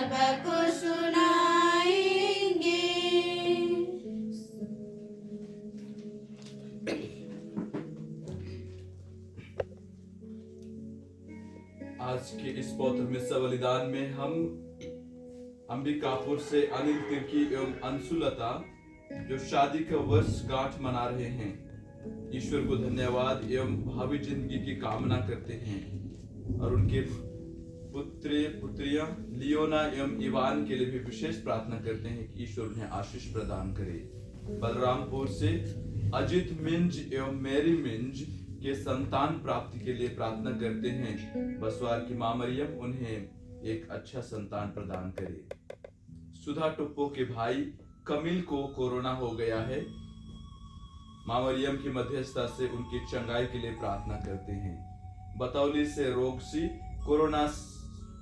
सबको सुनाएंगे। आज के इस पौत्र मिस्सा बलिदान में हम अंबिकापुर से अनिल तिर्की एवं अंशुलता जो शादी का वर्षगांठ मना रहे हैं, ईश्वर को धन्यवाद एवं भावी जिंदगी की कामना करते हैं और उनके पुत्रियां लियोना एवं इवान के लिए भी विशेष प्रार्थना करते हैं कि ईश्वर उन्हें आशीष प्रदान करे। बलरामपुर से अजित मिंज एवं मेरी मिंज के संतान प्राप्ति के लिए प्रार्थना करते हैं। बसवार की मां मरियम उन्हें एक अच्छा संतान प्रदान करे। सुधा टुप्पो के भाई कमिल को कोरोना हो गया है। मां मरियम की मध्यस्थता से उनकी चंगाई के लिए प्रार्थना करते हैं। बतौली से रोगसी कोरोना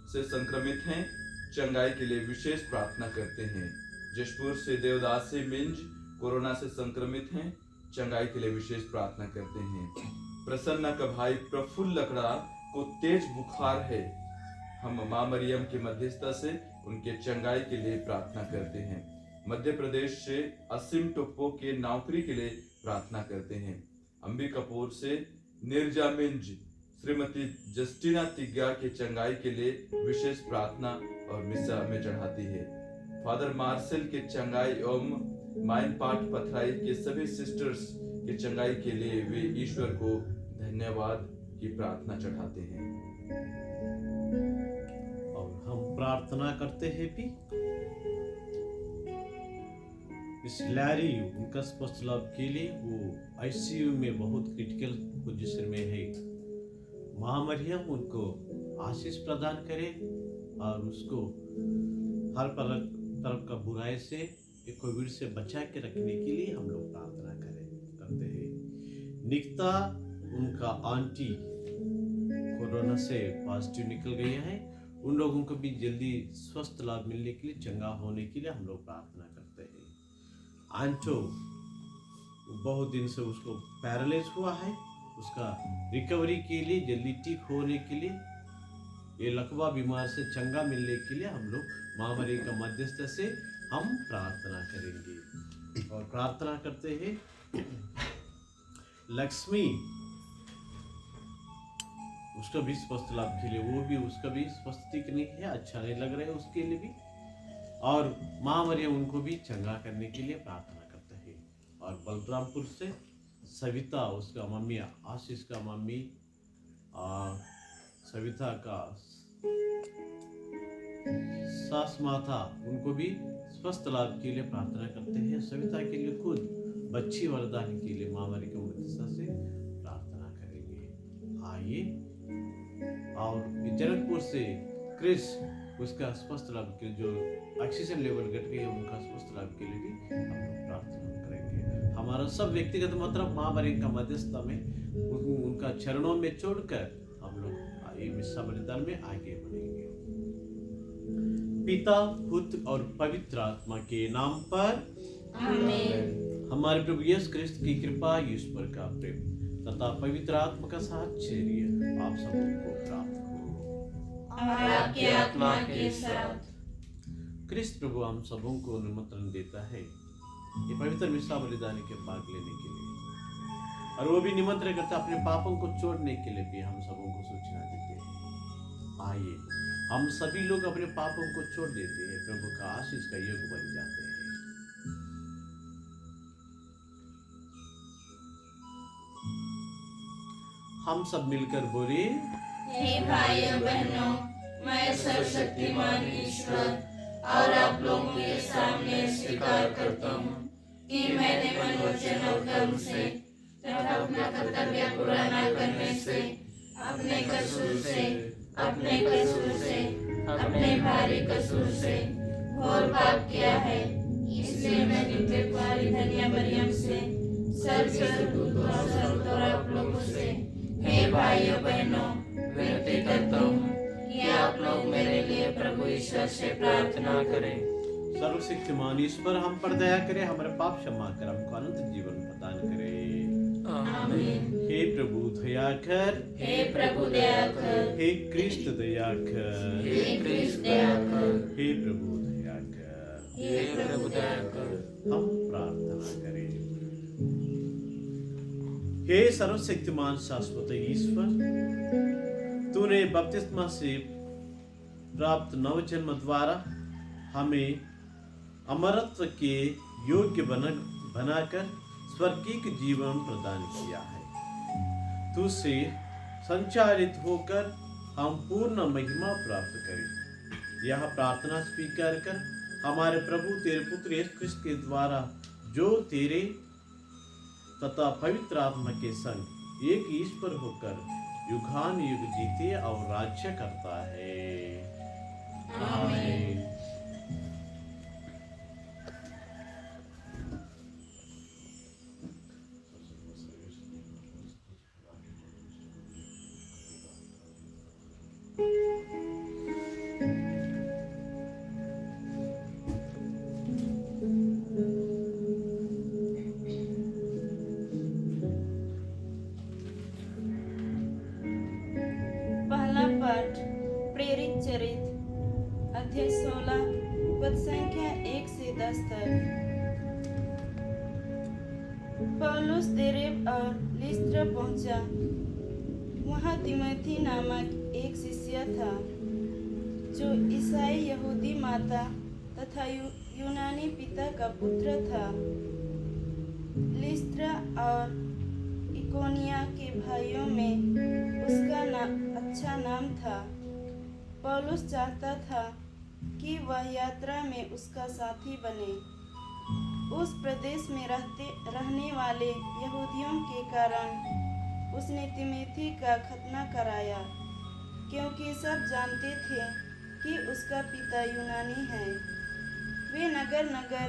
से संक्रमित हैं, चंगाई के लिए विशेष प्रार्थना करते हैं। जशपुर से देवदासी मिंज कोरोना से संक्रमित हैं, चंगाई के लिए विशेष प्रार्थना करते हैं। प्रसन्ना का भाई प्रफुल्ल लकड़ा को तेज बुखार है, हम मां मरियम की मध्यस्थता से उनके चंगाई के लिए प्रार्थना करते हैं। मध्य प्रदेश से असीम टोप्पो के नौकरी के लिए प्रार्थना करते हैं। अंबिकापुर से निर्जा मिंज श्रीमती जस्टिना तिग्गा के चंगाई के लिए विशेष प्रार्थना और मिस्सा में चढ़ाती है। फादर मार्शल के चंगाई एवं माइनपाट पथराई के सभी सिस्टर्स के चंगाई के लिए वे ईश्वर को धन्यवाद की प्रार्थना चढ़ाते हैं। और हम प्रार्थना करते हैं भी इस लैरी उनका स्वस्थ लाभ के लिए, वो आईसीयू में बहुत क्रिटिकल पोजीशन में है। मां मरियम उनको आशीष प्रदान करे और उसको हर तरफ का बुराई से कोविड से बचा के रखने के लिए हम लोग प्रार्थना करते हैं। निकिता उनका आंटी कोरोना से पॉजिटिव निकल गई है, उन लोगों को भी जल्दी स्वस्थ लाभ मिलने के लिए, चंगा होने के लिए हम लोग प्रार्थना करते हैं। आंटो बहुत दिन से उसको पैरालाइज हुआ है, उसका रिकवरी के लिए, जल्दी ठीक होने के लिए, ये लकवा बीमार से चंगा मिलने के लिए हम लोग मां मरियम का मध्यस्थ से हम प्रार्थना करेंगे। और प्रार्थना करते हैं लक्ष्मी उसका भी स्वस्थ लाभ के लिए, वो भी उसका भी स्वस्थ ठीक नहीं है, अच्छा नहीं लग रहा है उसके लिए भी, और मां मरियम उनको भी चंगा करने के लिए प्रार्थना करते हैं। और बलरामपुर से सविता उसका मम्मी, आशीष का मम्मी, सविता का सास माता, उनको भी स्वस्थ लाभ के लिए प्रार्थना करते हैं। सविता के लिए खुद बच्ची वरदान के लिए मां मरियम की मदद से प्रार्थना करेंगे। आइए, और जनकपुर से क्रिस उसका स्वस्थ लाभ के लिए, जो ऑक्सीजन लेवल घट गई है उनका स्वस्थ लाभ के लिए भी हम लोग प्रार्थना करेंगे। हमारा सब व्यक्तिगत मतलब मां मरियम का मध्यस्थता में उनका चरणों में छोड़कर हम लोग ये मिस्सा बलिदान में आगे बढ़ेंगे। पिता, पुत्र और पवित्र आत्मा के नाम पर आमीन। हमारे प्रभु यीशु क्रिस्त की कृपा, ईश्वर का प्रेम तथा पवित्र आत्मा का साहचर्य आप सबको प्राप्त हो और आपकी आत्मा के साथ। क्रिस्त प्रभु हम सबों को निमंत्रण देता है ये पवित्र मिस्सा बलिदान के भाग लेने के लिए, और वो भी निमंत्रण करता है अपने पापों को छोड़ने के लिए भी हम सबों को सूचना देते हैं। आइए हम सभी लोग अपने पापों को छोड़ देते हैं, प्रभु का आशीष का योग बन जाते हैं। हम सब मिलकर बोले, हे भाइयों बहनों, मैं सर्वशक्तिमान ईश्वर और आप लोगों के सामने स्वीकार करता हूँ कि मैंने मनोवचन और कर्म से तथा अपना कर्तव्य पूरा न करने से, अपने कसूर से, अपने भारी कसूर से घोर पाप किया है। इसलिए मैं नित्य कुमारी धन्य मरियम से, सर्वस्वरूप और आप लोगों से, हे भाइयों बहनों, विनती करता हूँ कि आप लोग मेरे लिए प्रभु ईश्वर से प्रार्थना करें। सर्वशक्तिमान ईश्वर हम पर दया करे, हमारे पाप क्षमा कर हमको अनंत जीवन प्रदान करे। आमीन। हे प्रभु दया कर, हे प्रभु दया कर, हे कृष्ण दया कर, हे कृष्ण दया कर, हे प्रभु दया कर। हे प्रभु दया कर। हम प्रार्थना करें। हे सर्वशक्तिमान शाश्वत ईश्वर, तूने बपतिस्मा से प्राप्त नवजन्म द्वारा हमें अमरत्व के योग्य बनाकर स्वर्गीय जीवन प्रदान किया है। तुझसे संचालित होकर हम पूर्ण महिमा प्राप्त करें। यह प्रार्थना स्वीकार कर हमारे प्रभु तेरे पुत्र यीशु ख्रिस्त के द्वारा जो तेरे तथा पवित्र आत्मा के संग एक ईश्वर होकर युगान युग जीते और राज्य करता है। आमीन। पहला पाठ प्रेरित चरित अध्याय 16 पद संख्या 1 से 10 तक। पौलुस देरेब और लिस्त्रा पहुंचा। वहां तिमोथी नामक एक शिष्य था जो ईसाई यहूदी माता तथा यूनानी पिता का पुत्र था। लिस्त्रा और इकोनिया के भाइयों में उसका अच्छा नाम था। पौलुस चाहता था कि वह यात्रा में उसका साथी बने। उस प्रदेश में रहने वाले यहूदियों के कारण उसने तिमोथी का खतना कराया, क्योंकि सब जानते थे कि उसका पिता यूनानी है। वे नगर नगर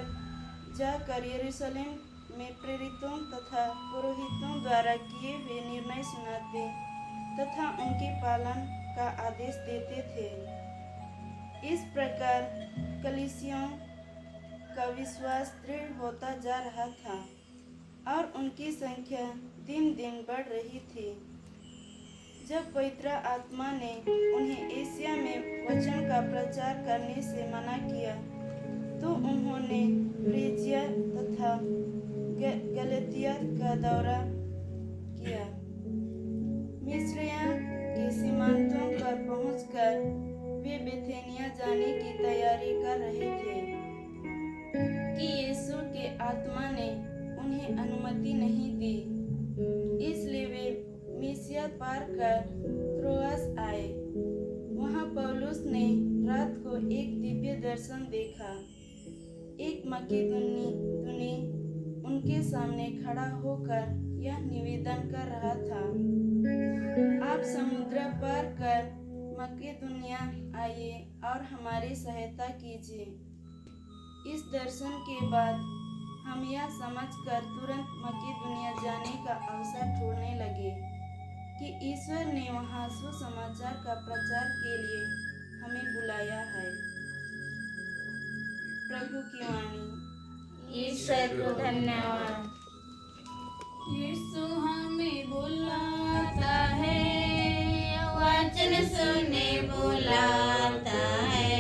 जाकर यरूशलेम में प्रेरितों तथा पुरोहितों द्वारा किए हुए निर्णय सुनाते तथा उनके पालन का आदेश देते थे। इस प्रकार कलीसियों का विश्वास दृढ़ होता जा रहा था और उनकी संख्या दिन दिन बढ़ रही थी। जब पवित्र आत्मा ने उन्हें एशिया में वचन का प्रचार करने से मना किया तो उन्होंने फ्रीजिया तथा गलातिया का दौरा किया। मिस्रिया के सीमांतों पर पहुंचकर वे बेथेनिया जाने की तैयारी कर रहे थे कि यीशु के आत्मा ने उन्हें अनुमति नहीं दी। इसलिए वे मिसिया पार कर त्रोआस आए। वहां पौलुस ने रात को एक दिव्य दर्शन देखा। एक मकेदोनी उनके सामने खड़ा होकर यह निवेदन कर रहा था, आप समुद्र पार कर मकेदोनिया आइए और हमारी सहायता कीजिए। इस दर्शन के बाद हम यह समझकर तुरंत मकेदोनिया जाने का अवसर ढूंढने लगे कि ईश्वर ने वहां सुसमाचार का प्रचार के लिए हमें बुलाया है। प्रभु की वाणी। ईश्वर को धन्यवाद। यीशु हमें बुलाता है, वचन सुने बुलाता है।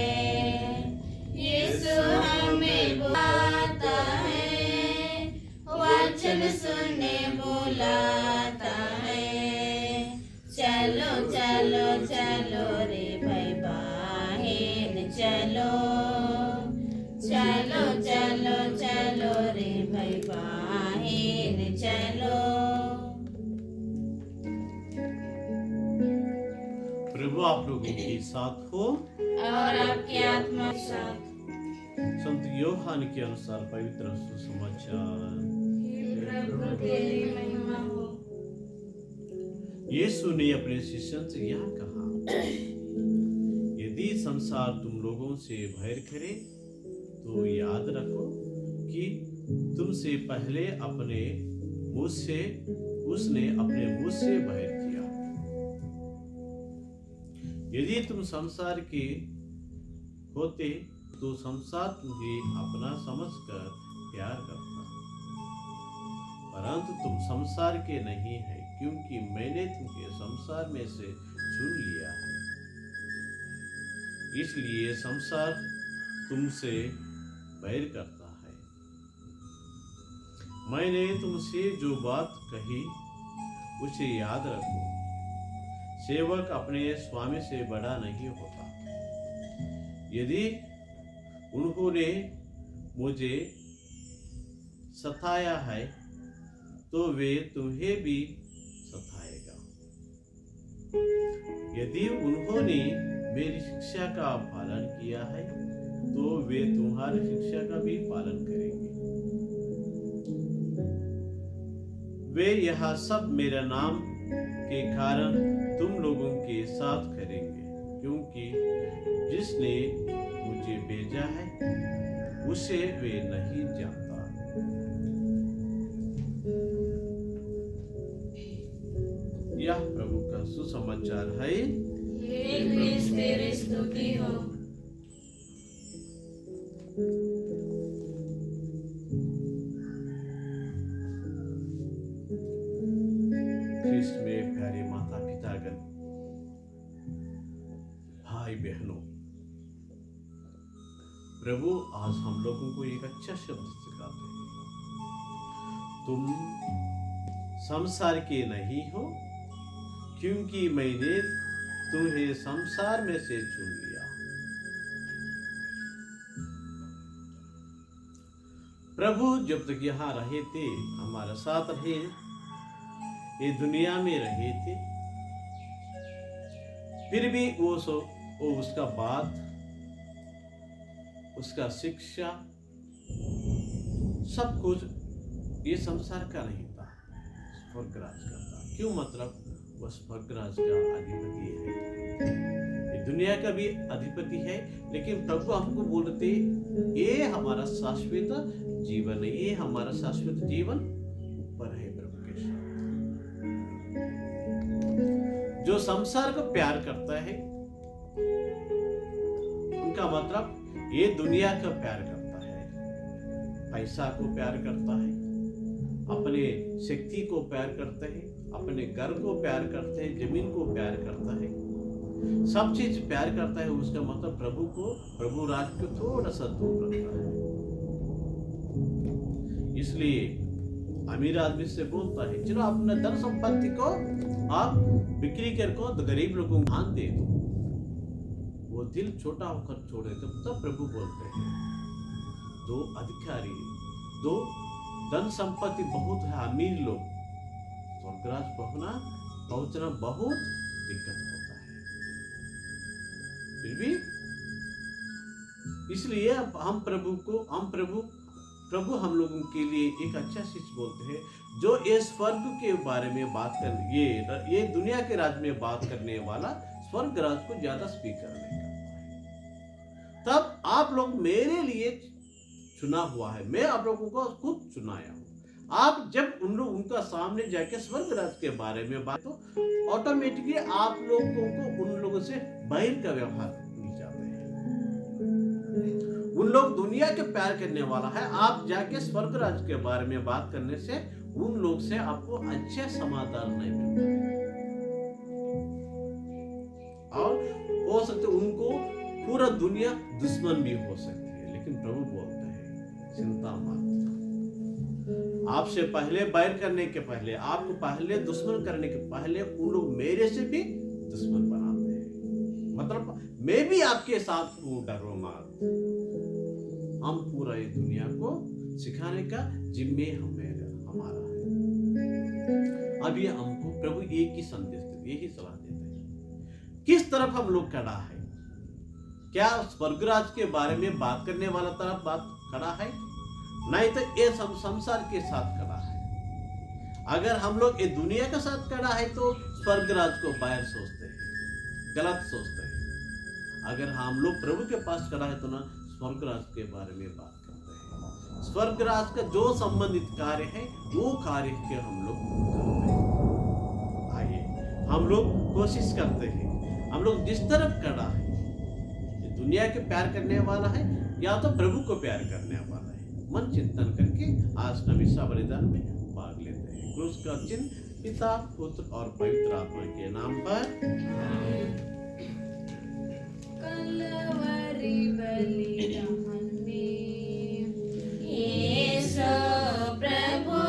यीशु हमें बुलाता है, वचन सुने बुलाता है। चलो चलो चलो रे भाई बहन चलो, चलो चलो चलो रे भाई बहन चलो। प्रभु आप लोगों के साथ हो और आपके आत्मा के साथ। संत योहान के अनुसार पवित्र सुसमाचार। हे प्रभु तेरी महिमा हो। यीशु ने अपने शिष्यों से यह कहा, यदि संसार तुम लोगों से बैर करे तो याद रखो कि तुमसे पहले उसने अपने मुझ से बैर किया। यदि तुम संसार के होते तो संसार तुम्हें अपना समझकर प्यार करता, परंतु तुम संसार के नहीं है, क्योंकि मैंने तुम्हें संसार में से चुन लिया है। इसलिए संसार तुमसे बैर करता है। मैंने तुमसे जो बात कही उसे याद रखो। सेवक अपने स्वामी से बड़ा नहीं होता। यदि उन्होंने मुझे सताया है तो वे तुम्हें भी सताएगा। यदि उन्होंने मेरी शिक्षा का पालन किया है तो वे तुम्हारी शिक्षा का भी पालन करेंगे। वे यह सब मेरे नाम के कारण तुम लोगों के साथ करेंगे, क्योंकि जिसने मुझे भेजा है उसे वे नहीं जानता। यह प्रभु का सुसमाचार है। हे क्रिस्त तेरी स्तुति हो। ख्रिस्त में प्यारे माता पितागण, भाई बहनों, प्रभु आज हम लोगों को एक अच्छा शब्द सिखाते हैं। तुम संसार के नहीं हो, क्योंकि मैंने तुम्हें संसार में से चुन लिया। प्रभु जब तक यहाँ रहे थे, हमारे साथ रहे, ये दुनिया में रहे थे, फिर भी वो उसका बात, उसका शिक्षा, सब कुछ ये संसार का नहीं था, स्वर्गराज का था। क्यों? मतलब वह स्वर्गराज का अधिपति है, ये दुनिया का भी अधिपति है। लेकिन प्रभु हमको बोलते, ये हमारा शाश्वत जीवन है, ये हमारा शाश्वत जीवन ऊपर है प्रभु के साथ। जो संसार को प्यार करता है, उनका मतलब ये दुनिया का प्यार करता है, पैसा को प्यार करता है, अपने शक्ति को प्यार करते हैं, अपने घर को प्यार करते हैं, जमीन को प्यार करता है, सब चीज प्यार करता है। उसका मतलब प्रभु को, प्रभु राज को थोड़ा सा दूर रखता है। इसलिए अमीर आदमी से बोलता है, चलो अपने धन संपत्ति को आप बिक्री कर को तो गरीब लोगों को दान दे दो। वो दिल छोटा होकर छोड़े तब प्रभु बोलते हैं, दो अधिकारी, दो धन संपत्ति बहुत है, अमीर लोग स्वर्गराज पहुंचना बहुत दिक्कत होता है। फिर भी इसलिए हम प्रभु हम लोगों के लिए एक अच्छा चीज बोलते हैं, जो ये स्वर्ग के बारे में बात कर, ये दुनिया के राज में बात करने वाला स्वर्ग राज को ज्यादा स्पीकर नहीं करता है। तब आप लोग मेरे लिए चुना हुआ है, मैं आप लोगों को खुद चुनाया हूं। आप जब उनका सामने जाके स्वर्ग राज के बारे में बात, तो ऑटोमेटिकली आप लोगों को उन लोगों से बाहर का व्यवहार मिल जाते हैं। उन लोग दुनिया के प्यार करने वाला है, आप जाके स्वर्ग राज के बारे में बात करने से उन लोग से आपको अच्छा समाधान नहीं मिलता। और हो सकते उनको पूरा दुनिया दुश्मन भी हो सकती है, लेकिन प्रभु बोलते हैं, चिंता मत, आपसे पहले बैर करने के पहले, आपको पहले दुश्मन करने के पहले उन लोग मेरे से भी दुश्मन बनाते हैं। मतलब मैं भी आपके साथ हूं, डरो मत। हम पूरा ये दुनिया को सिखाने का जिम्मे हमारा है। अब ये हमको प्रभु एक ही संदेश देते, यही सलाह देते हैं। किस तरफ हम लोग खड़ा है? क्या स्वर्गराज के बारे में बात करने वाला तरफ बात खड़ा है, नहीं तो ये संसार के साथ खड़ा है। अगर हम लोग ये दुनिया के साथ खड़ा है तो स्वर्गराज को बाहर सोचते हैं, गलत सोचते हैं। अगर हम लोग प्रभु के पास खड़ा है तो ना स्वर्गराज के बारे में बात करते हैं। स्वर्गराज का जो संबंधित कार्य है वो कार्य के हम लोग करते हैं। आइए हम लोग कोशिश करते हैं, हम लोग जिस तरफ खड़ा है, दुनिया के प्यार करने वाला है या तो प्रभु को प्यार करने वाला है, मन चिंतन करके आज का मिस्सा बलिदान में भाग लेते क्रूस का चिन्ह पिता, पुत्र और पवित्र आत्मा के नाम पर। कलवरी बलिदान में यीशु प्रभु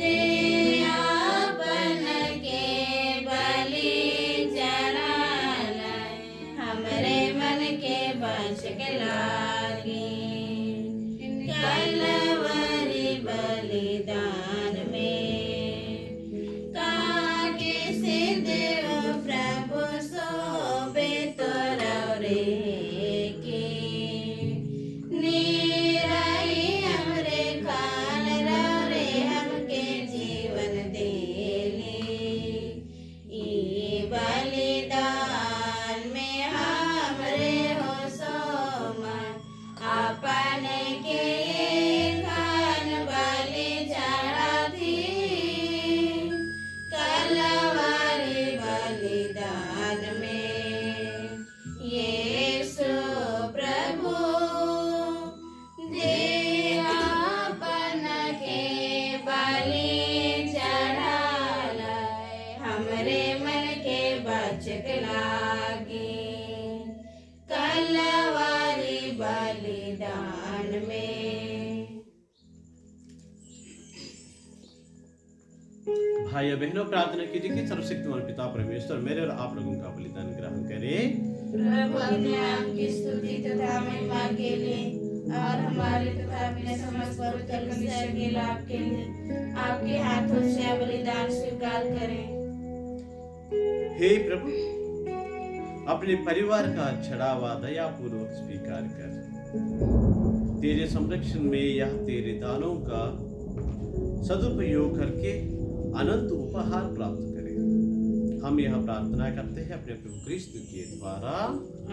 दे आपन के बलि चढ़ाला, हमरे मन के बचक लागी। कलवरी बलिदान में काके से देव प्रभु सोबे तोरवरे के निराई हमरे खान रवरे हमके जीवन देले। ई बलिदान में हमरे हो सोमा अपन के खान बलि चढ़ाती। कलवरी बलिदान में यीशु प्रभु दे आपन के बलि चढ़ाला, हमरे मन के बचक लागे। कलवरी बलिदान में। भाइयों बहनों, प्रार्थना कीजिए कि सर्वशक्तिमान पिता परमेश्वर मेरे और आप लोगों का बलिदान ग्रहण करे। प्रभु अपने आपकी स्तुति तथा महिमा के लिए और हमारे तथा अपने समस्त पवित्र कलीसिया के लाभ के लिए आपके हाथों से बलिदान स्वीकार करें। हे प्रभु, अपने परिवार का छड़ावा दयापूर्वक स्वीकार कर तेरे संरक्षण में यह तेरे दानों का सदुपयोग करके अनंत उपहार प्राप्त करें। हम यह प्रार्थना करते हैं अपने प्रभु क्रिस्त के द्वारा।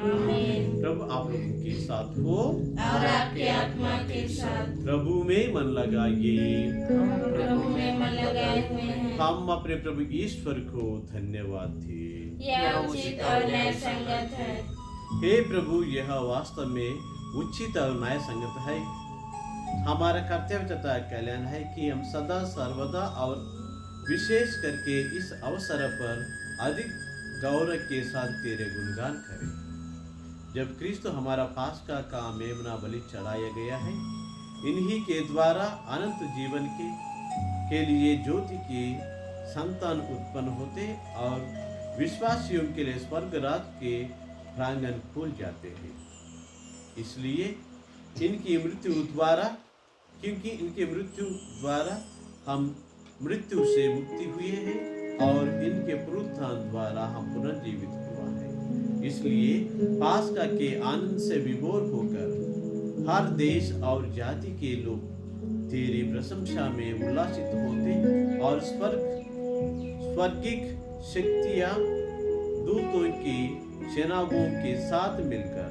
आमीन। प्रभु आप लोगों के साथ हो और आपके आत्मा के साथ। प्रभु में मन लगाइए। हम प्रभु में मन लगाए हुए हैं। हम अपने प्रभु ईश्वर को धन्यवाद दें। यह उचित और न्याय संगत है। हे प्रभु, यह वास्तव में उचित और न्याय संगत है। हमारा कर्तव्य तथा कल्याण है कि हम सदा सर्वदा और विशेष करके इस अवसर पर अधिक गौरव के साथ तेरे गुणगान करें। जब क्रिस्त हमारा पास्का का मेमना बलि चढ़ाया गया है, इन्हीं के द्वारा अनंत जीवन के लिए ज्योति के संतान उत्पन्न होते और विश्वासियों के लिए स्वर्ग राज के प्रांगण खुल जाते हैं। इसलिए इनकी मृत्यु द्वारा, क्योंकि इनके मृत्यु द्वारा हम मृत्यु से मुक्ति हुए हैं और इनके पुनरुत्थान द्वारा हम पुनर्जीवित हुआ है। इसलिए पास्का के आनंद से विभोर होकर हर देश और जाति के लोग तेरी प्रशंसा में उल्लासित होते और स्वर्गिक शक्तियां दूतों की सेनाओं के साथ मिलकर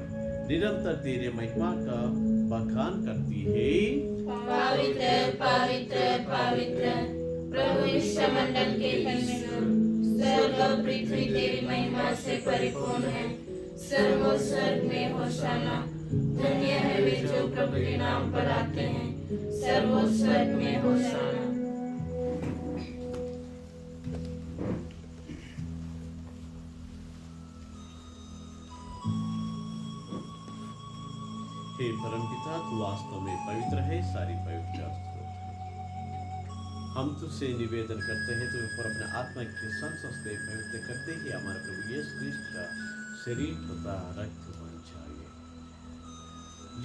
निरंतर तेरे महिमा का बखान करती है। पवित्र पवित्र पवित्र प्रभु विश्वमंडल के परमेश्वर, स्वर्ग और पृथ्वी तेरी महिमा से परिपूर्ण है। सर्व स्वर्ग में होशाना, धन्य है वे जो प्रभु के नाम पर आते हैं। सर्व स्वर्ग में होशाना। हे परमपिता, तू वास्तव में पवित्र है, सारी पवित्र स्रोत है। हम तुझसे निवेदन करते हैं, तुझ पर अपने आत्मा के संस्ते पवित्र करते ही हमारे प्रभु यीशु क्रिस्त का शरीर तथा रक्त बन जाए।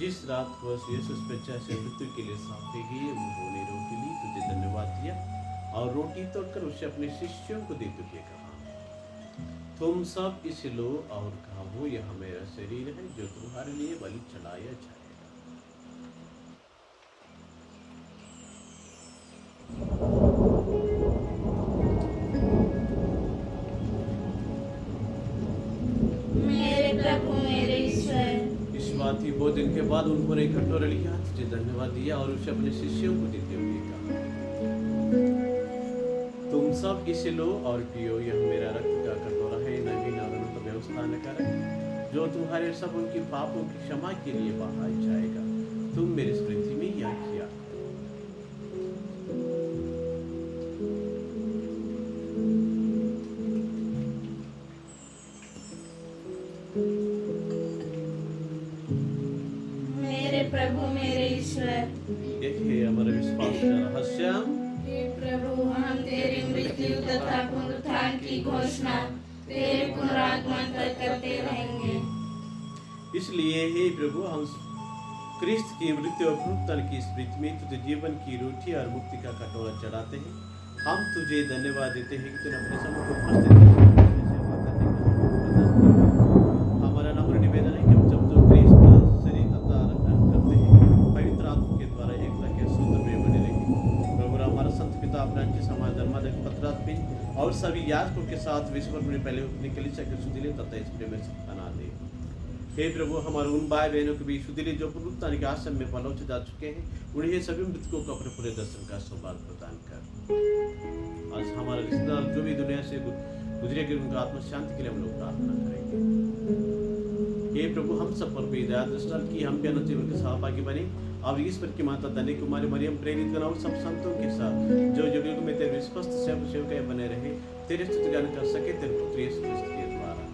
जिस रात को यीशु स्वेच्छा से मृत्यु के लिए सौंपे गए, उन्होंने रोटी ली, तुझे धन्यवाद दिया और रोटी तोड़कर उसे अपने शिष्यों को देते हुए कहा, तुम सब इसे लो और खाओ, यह मेरा शरीर है जो तुम्हारे लिए बलि चढ़ाया जाएगा। मेरे प्रभु मेरे ईश्वर। इस बात की भोजन के बाद उन्होंने एक कटोरा लिया, तुझे धन्यवाद दिया और उसे अपने शिष्यों को देते हुए कहा, तुम सब इसे लो और पियो, यह मेरा रक्त का कटोरा है, नवीन और अनंत व्यवस्था न कर जो तुम्हारे सब उनके पापों की क्षमा के लिए बहाया जाएगा। तुम मेरी स्मृति में यह किया। प्रभु मेरे ईश्वर, देखिए हमारे विश्वास का रहस्य। हे प्रभु, हम तेरी मृत्यु तथा पुनरुत्थान की घोषणा तेरे पुनरागमन तक करते रहेंगे। इसलिए हे प्रभु, हम क्रिस्त की मृत्यु और पुनरुत्थान की स्मृति में तुझे जीवन की रोटी और मुक्ति का कटोरा चढ़ाते हैं। हम तुझे धन्यवाद देते हैं कि तूने अपने समूह को उपस्थित सेवा करने का प्रदान किया। हमारा नम्र निवेदन है कि हम जब जो क्रिस्त का शरीर तथा रक्त करते हैं, पवित्र आत्मा के द्वारा एकता के सूत्र में बने रहेंगे। प्रभु, हमारा संत पिता फ्रांसिस, समाज धर्माध्यक्ष पत्रात्मिक और सभी याजकों के साथ विश्व में पहले अपनी कलीसिया के सुधीले तथा इस प्रेम से बना दे। हे प्रभु, हमारे उन भाई बहनों के बीच सुधीले जो पुनरुत्थान के आश्रम में पलोच जा चुके हैं, उन्हें सभी मृतकों को अपने पूरे दर्शन का सौभाग्य प्रदान कर। आज हमारे रिश्तेदार जो भी दुनिया से गुजरे गए, उनका आत्मा शांति के लिए हम लोग प्रार्थना करेंगे। हे प्रभु, हम सब पर भी दया दृष्टि की, हम भी अनंत जीवन के सहभागी बने और ईश्वर की माता धन्य कुमारी मरियम प्रेरित गण और सब संतों के साथ जो युग युग में तेरे विश्वस्त सेवक बने रहे, तेरे स्तुति गान कर सके तेरे पुत्र यीशु मसीह के द्वारा।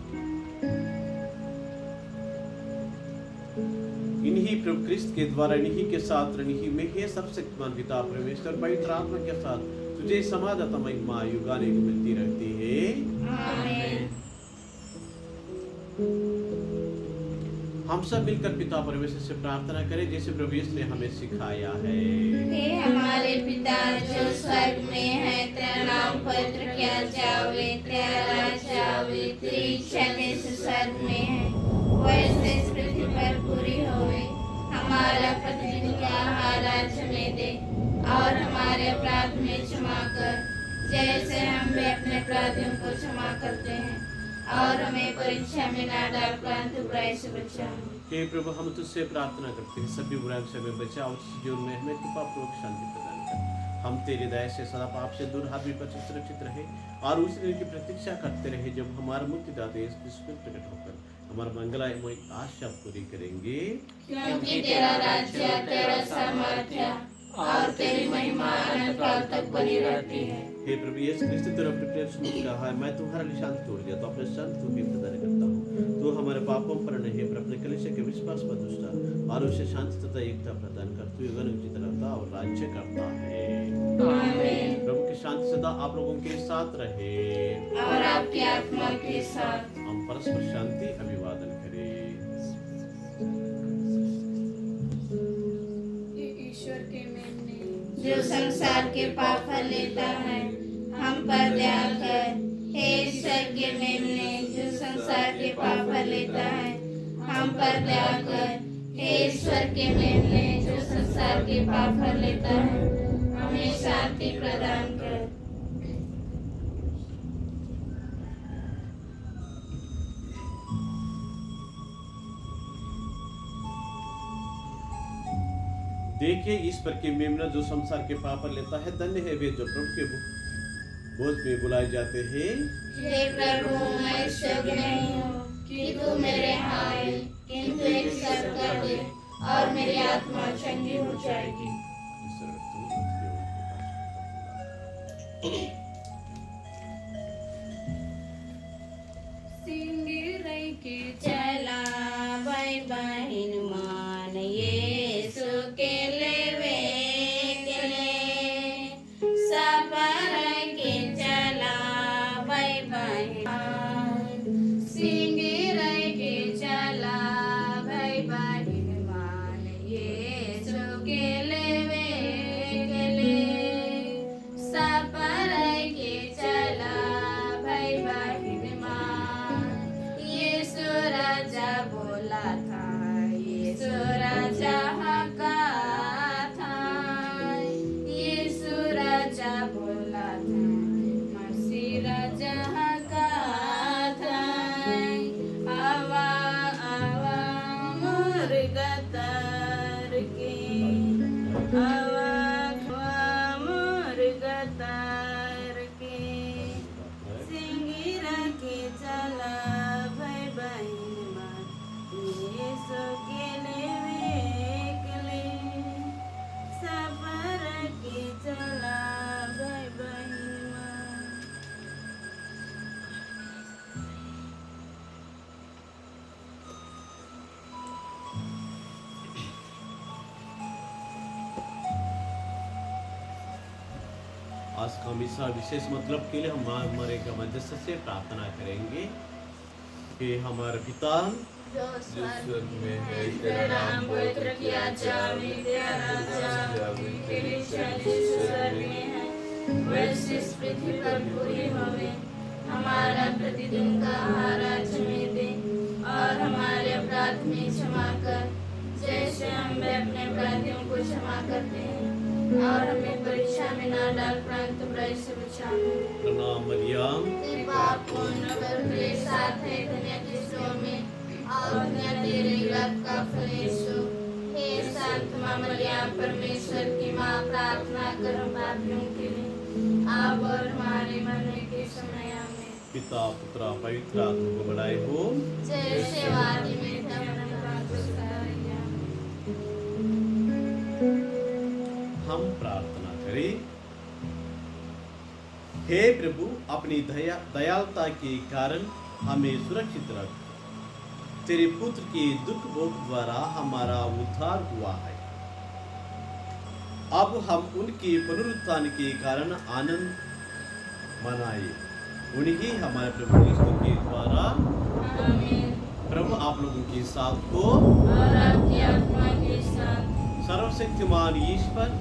इन्हीं प्रभु क्रिस्त के द्वारा, इन्हीं के साथ, इन्हीं में हे सबशक्तिमान पिता परमेश्वर पवित्र आत्मा के साथ तुझे समाधान महिमा युगाने को मिलती रहती है। आमीन। हम सब मिलकर पिता परमेश्वर से प्रार्थना करें जैसे प्रभु यीशु ने हमें सिखाया है। हे हमारे पिता जो स्वर्ग में है, तेरा नाम पवित्र किया जावे, तेरा राज्य आवे, तेरी इच्छा जैसे स्वर्ग में है वैसे इस पृथ्वी पर पूरी होवे। हमारा प्रतिदिन का आहार आज हमें दे और हमारे अपराध में क्षमा कर जैसे हम भी अपने अपराधियों को क्षमा करते हैं, और हमें परीक्षा में ना डाल परंतु बुराई से बचा। हे प्रभु, हम तुझसे प्रार्थना करते हैं सभी बुराई से हमें बचाओ, जीवन में हमें कृपा पूर्वक शांति प्रदान कर। हम तेरी दया से सदा पाप से दूर, हाथ भी पर सुरक्षित रहे और उस दिन की प्रतीक्षा करते रहे जब हमारा मुक्तिदाता यीशु क्रिस्त प्रकट होकर हमारा मंगलमय आशा पूरी करेंगे। क्योंकि तेरा राज्य, तेरा सामर्थ्य और तेरी महिमा अनंत काल तक बनी रहती है। हे प्रभु यीशु क्रिस्त, तेरा प्रिय सुन कहा है, मैं तुम्हारे लिए शांति छोड़ दिया तो अपने शांति को भी प्रदान करता हूँ। तो हमारे पापों पर नहीं पर अपने कलीसिया के विश्वास पर दुष्टा और उसे शांति तथा एकता प्रदान कर तू युगानुग जीता रहता और राज्य करता है। आमीन। प्रभु की शांति सदा आप लोगों के साथ रहे और आपकी आत्मा के साथ। हम परस्पर शांति अभिवादन करें। ईश्वर के मेमने जो संसार के पाप हर लेता है, हम पर दया कर। हे ईश्वर के मेमने जो संसार के पाप हर लेता है, हम पर दया कर। हे ईश्वर के मेमने जो संसार के पाप हर लेता है, हमें शांति प्रदान कर। देखिए ईश्वर के मेमना जो संसार के पाप लेता है, धन्य है वे जो प्रभु के बोझ में बुलाए जाते हैं। हे प्रभु, मैं योग्य नहीं हूँ कि तू मेरे यहाँ आए, किंतु एक शब्द कर दे और मेरी आत्मा चंगी हो जाएगी। सिंगिरई के चला भाई बहन मान यीशु के लेवे के ले, सफर के चला भाई बहन। सिंगिरई के चला भाई बहन मान यीशु के लेवे के ले, सफर के चला भाई बहन मान। यीशु राजा बोला था, यीशु राजा हका था, यीशु राजा बोला था, मसीह राजा हका था। आवा आवा मोर गतार के, आवा आवा मोर गतार के, सिंगिरा के चला भाई बहन मान। आज का हमेशा विशेष मतलब के लिए हम हमारे का मध्यस्थ से प्रार्थना करेंगे कि हमारे पिता जो स्वर्ग स्वर्ग में है, तेरा नाम पवित्र किया जावे, तेरा राज्य आवे, तेरी इच्छा जैसे स्वर्ग में है वैसे इस पृथ्वी पर पूरी होवे। हमारा प्रतिदिन का आहार आज हमें दे और हमारे अपराध में क्षमा कर जैसे हम भी अपने अपराधियों को क्षमा करते हैं और हमें परीक्षा में ना डाल परंतु बुराई से बचा। प्रणाम मरियम कृपा पूर्ण करके साथ है धन्य किसों में और धन्य तेरे गर्भ का फल यीशु। हे संत मां मरियम परमेश्वर की मां, प्रार्थना कर हम पापियों के लिए अब और हमारे मरने के समय में। पिता पुत्र पवित्र आत्मा को बढ़ाए हो। जैसे वादी में थे हम प्रार्थना करें। हे प्रभु, अपनी दयालुता के कारण हमें सुरक्षित रख। तेरे पुत्र के दुख भोग द्वारा हमारा उद्धार हुआ है। अब हम उनके पुनरुत्थान के कारण आनंद मनाए। उन्हीं हमारे प्रभु यीशु के द्वारा। आमीन। प्रभु आप लोगों के साथ हो और आपकी आत्मा के साथ। सर्वशक्तिमान ईश्वर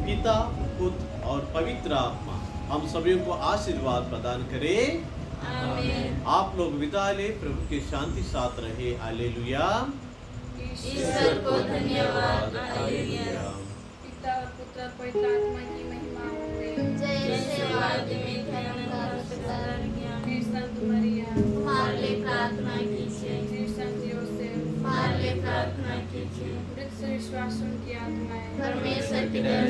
पिता पुत्र और पवित्र आत्मा हम सभी को आशीर्वाद प्रदान करे। आमीन। आप लोग विदा ले, प्रभु के शांति साथ रहे। हालेलुया। ईश्वर को धन्यवाद। हालेलुया। पिता और पुत्र और पवित्र आत्मा की महिमा हो। जैसे वादी में थे हे संत मरिया, हमारे लिए प्रार्थना कीजिए। हे संत योसेफ, हमारे लिए प्रार्थना कीजिए। मृत से विश्वासों की आत्माएं परमेश्वर की दया